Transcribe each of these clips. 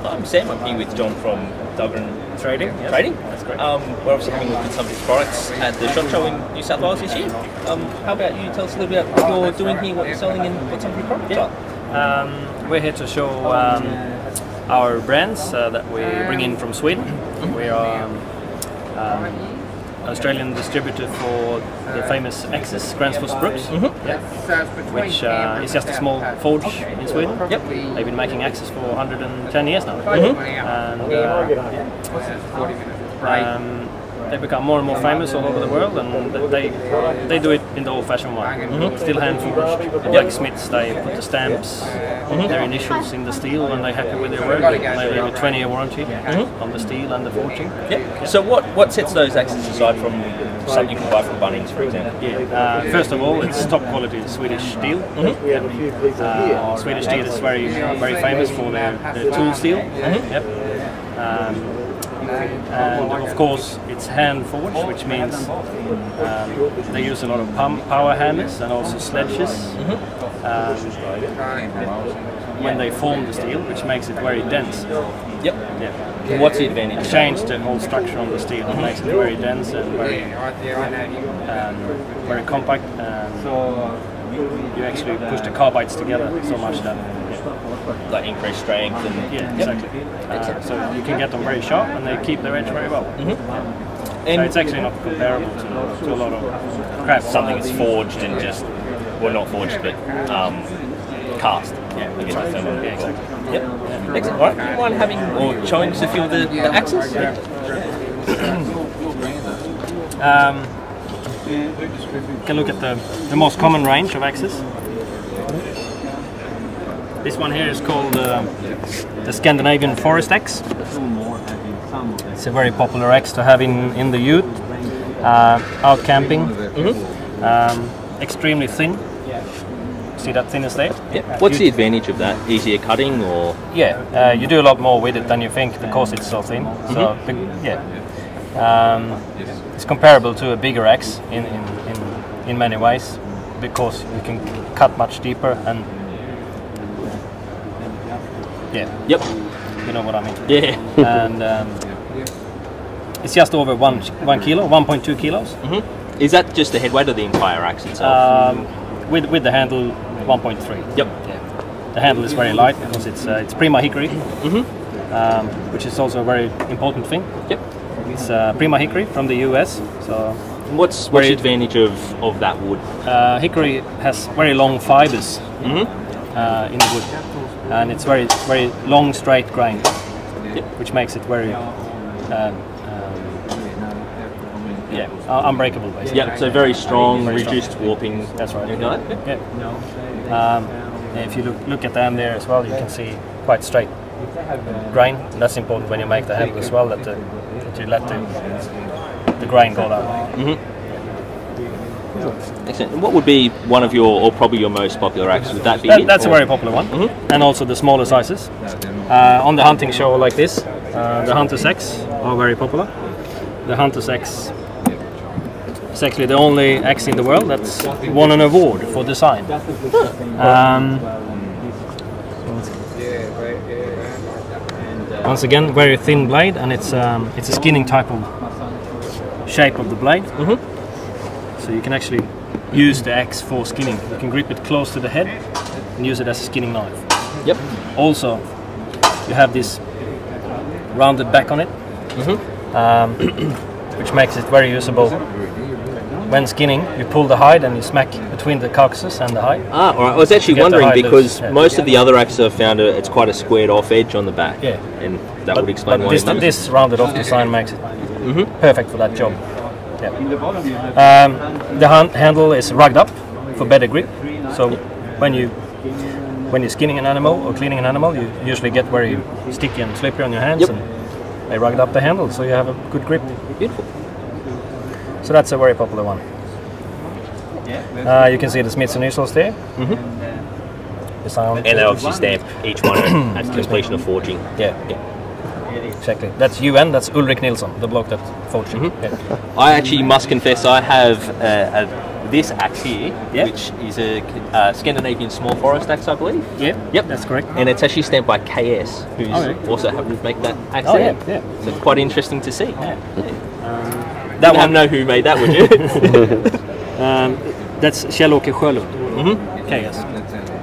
I'm Sam. I'm here with John from Dahlgren Trading. Yes. Trading. That's great. We're obviously having a look at some of his products at the SHOT Show in New South Wales this year. How about you tell us a little bit about what you're doing here, what you're selling, and what some of your products are? We're here to show our brands that we bring in from Sweden. We are Australian distributor for the famous Axis Gränsfors Brooks, which is just a small forge in Sweden. They've been making axes for 110 years now, and they become more and more famous all over the world, and they do it in the old-fashioned way. Still hand forged. The blacksmiths, they put the stamps, their initials in the steel, and they're happy with their work. They have a 20-year warranty on the steel and the forging. So what sets those axes aside from something you can buy from Bunnings, for example? First of all, it's top quality Swedish steel. Swedish steel is very famous for their tool steel. And of course it's hand forged, which means they use a lot of power hammers and also sledges when they form the steel, which makes it very dense. What's the advantage? Change the whole structure on the steel. It makes it very dense and very compact, and you actually push the carbides together so much that like increased strength and exactly. So you can get them very sharp and they keep their edge very well. And so it's actually not comparable to a lot of craft. Something that's forged and just, well, not forged but cast. Exactly. Excellent. All right. Do you mind having or showing us a few of the axes? You can look at the most common range of axes. This one here is called the Scandinavian Forest Axe. It's a very popular axe to have in the ute, out camping. Extremely thin. See that thinness there? What's the advantage of that? Easier cutting, or? You do a lot more with it than you think because it's so thin. So it's comparable to a bigger axe in many ways, because you can cut much deeper and you know what I mean. And it's just over 1 kilo, 1.2 kilos. Is that just the head weight or the entire axe itself? With the handle, 1.3. The handle is very light because it's Prima hickory, which is also a very important thing. It's Prima hickory from the US. So what's the advantage of that wood? Hickory has very long fibers in the wood, and it's very long straight grain, which makes it very unbreakable basically. So very strong, reduced warping. That's right. If you look at the end there as well, you can see quite straight grain. And that's important when you make the handle as well, that you let the grain go that way. Excellent. And what would be one of your, or probably your most popular axes? Would that be That's a very popular one, and also the smaller sizes. On the hunting show like this, the Hunter's Axe are very popular. The Hunter's Axe is actually the only axe in the world that's won an award for design. Once again, very thin blade, and it's a skinning type of shape of the blade. So you can actually use the axe for skinning. You can grip it close to the head and use it as a skinning knife. Also, you have this rounded back on it, which makes it very usable. When skinning, you pull the hide and you smack between the carcasses and the hide. All right. I was actually wondering because most of the other axes I've found it's quite a squared off edge on the back. And that would explain why. This rounded off design makes it perfect for that job. The handle is rugged up for better grip. So when you're skinning an animal or cleaning an animal, you usually get very sticky and slippery on your hands, and they rugged up the handle so you have a good grip. Beautiful. So that's a very popular one. You can see the Smiths initials there. And they obviously stamp each one at completion of forging. Exactly. That's UN, that's Ulrik Nilsson, the bloke that forged it. I actually must confess I have this axe here, which is a Scandinavian small forest axe, I believe. Yep, that's correct. And it's actually stamped by KS, who's also happened to make that axe there. So it's quite interesting to see. That one, know who made that, would you? That's Kjell-Åke Sjölund, KS.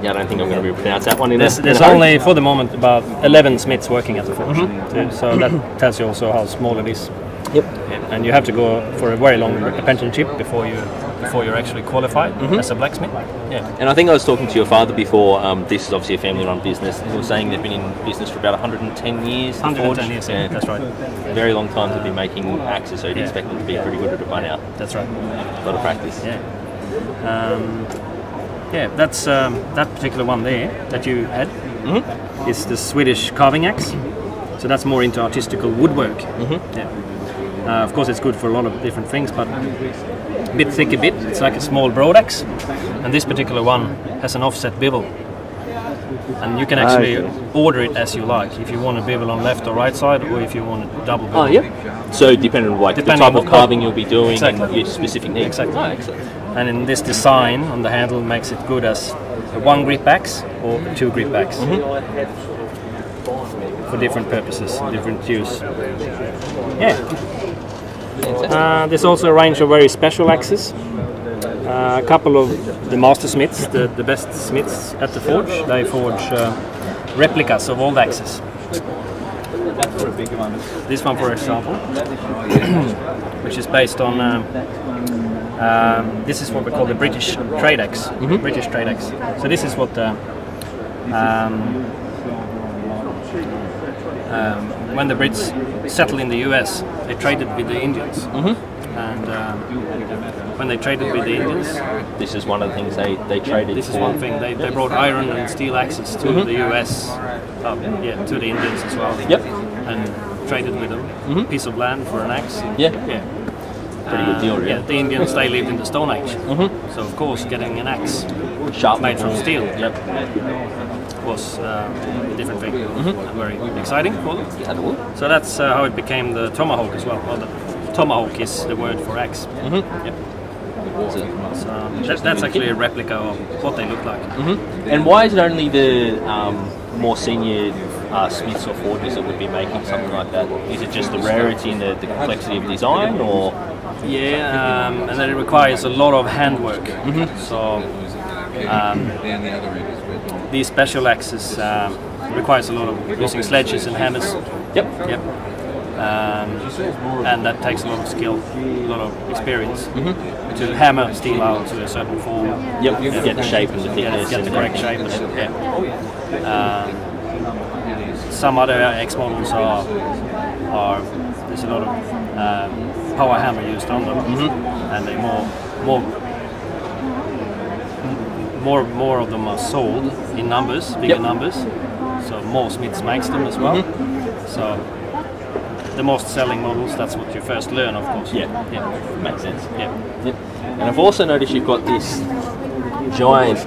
Yeah, I don't think I'm going to be able to pronounce that one. There's only, for the moment, about 11 smiths working at the forge. So that tells you also how small it is. Yep. And you have to go for a very long apprenticeship before you're actually qualified as a blacksmith. Yeah. And I think I was talking to your father before. This is obviously a family-run business. He was saying they've been in business for about 110 years. 110 years, yeah, that's right. Very long time to be making axes, so you'd expect them to be pretty good at it by now. That's right. A lot of practice. Yeah. That's that particular one there that you had. Is the Swedish carving axe. So that's more into artistical woodwork. Of course, it's good for a lot of different things, but a bit thicker bit. It's like a small broad axe, and this particular one has an offset bevel. And you can actually order it as you like. If you want a bevel on left or right side, or if you want a double bevel. So depending on the type of carving you'll be doing and your specific needs. Exactly. Excellent. And in this design on the handle makes it good as a 1 grip axe or a 2 grip axe. For different purposes, different use. There's also a range of very special axes. A couple of the master smiths, the best smiths at the forge, they forge replicas of old axes. This one, for example, which is based on this is what we call the British trade axe. British trade axe. So this is what when the Brits settled in the US, they traded with the Indians. And when they traded with the Indians, this is one of the things they traded. This is one thing. They brought iron and steel axes to the US, to the Indians as well. And traded with them. Piece of land for an axe. Pretty good deal, yeah. The Indians, they lived in the Stone Age. So of course, getting an axe made from steel was a different thing. And very exciting for them. So that's how it became the tomahawk as well. Well, the tomahawk is the word for axe. So that's actually a replica of what they look like. And why is it only the more senior smiths or forgers that would be making something like that? Is it just the rarity and the complexity of design, or? And then it requires a lot of handwork. So these special axes requires a lot of using sledges and hammers. And that takes a lot of skill, a lot of experience to hammer steel out to a certain form. Get the shape and the thickness. Get the correct shape. Some other X models are there's a lot of power hammer used on them, and they more of them are sold in numbers, bigger numbers. So more smiths makes them as well. So the most selling models, that's what you first learn, of course. Makes sense. And I've also noticed you've got this giant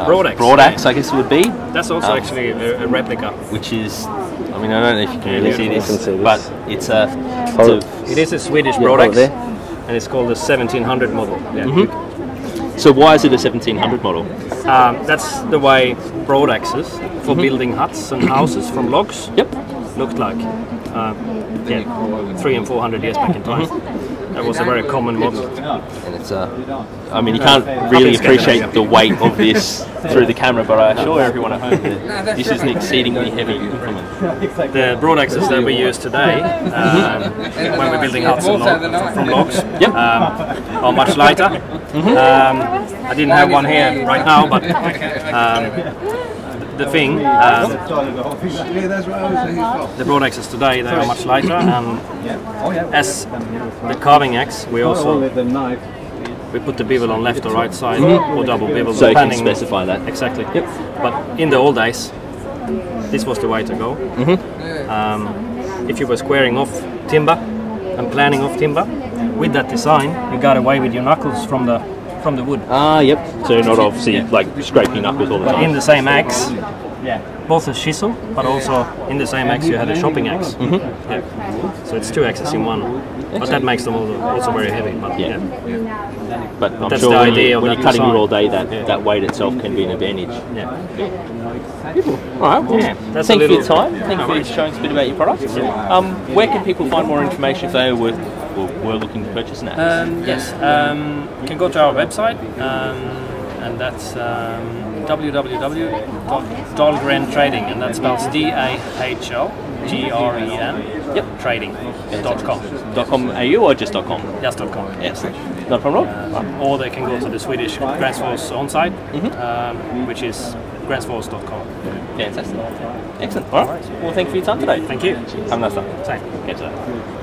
broad axe, I guess it would be. That's also actually a replica. Which is, I mean, I don't know if you can really see this, but it is a Swedish broad axe, and it's called the 1700 model. So why is it a 1700 model? That's the way broad axes for building huts and houses from logs looked like 300 and 400 years back in time. That was a very common model. And it's I mean, you can't really appreciate the weight of this through the camera, but I assure everyone at home that this is an exceedingly heavy implement. The broad axes that we use today, when we're building huts from logs, are much lighter. I didn't have one here right now, but the broad axes today, they are much lighter, and as the carving axe, we put the bevel on left or right side or double bevel. So you can specify that. Exactly. But in the old days, this was the way to go. If you were squaring off timber and planing off timber, with that design, you got away with your knuckles from the wood. So you're not obviously like scraping knuckles all the time. In the same axe, both a chisel, but also in the same axe you had a chopping axe. So it's 2 axes in one, but that makes them also very heavy. But But I'm That's sure the when, idea of when that you're cutting design. wood all day, that weight itself can be an advantage. Yeah. All right. Well, That's thank you for your time. Thank you for showing us a bit about your products. Where can people find more information if they were looking to purchase an axe? Yes, you can go to our website, and that's www.Dahlgren Trading, and that spells DAHLGREN. Yep, trading.com. .com AU or just .com? Just .com. Yes. No problem. Or they can go to the Swedish Gränsfors on site, which is gränsfors.com. Fantastic. Excellent. All right. Well, thank you for your time today. Thank you. Have a nice day. Same. Catch you later.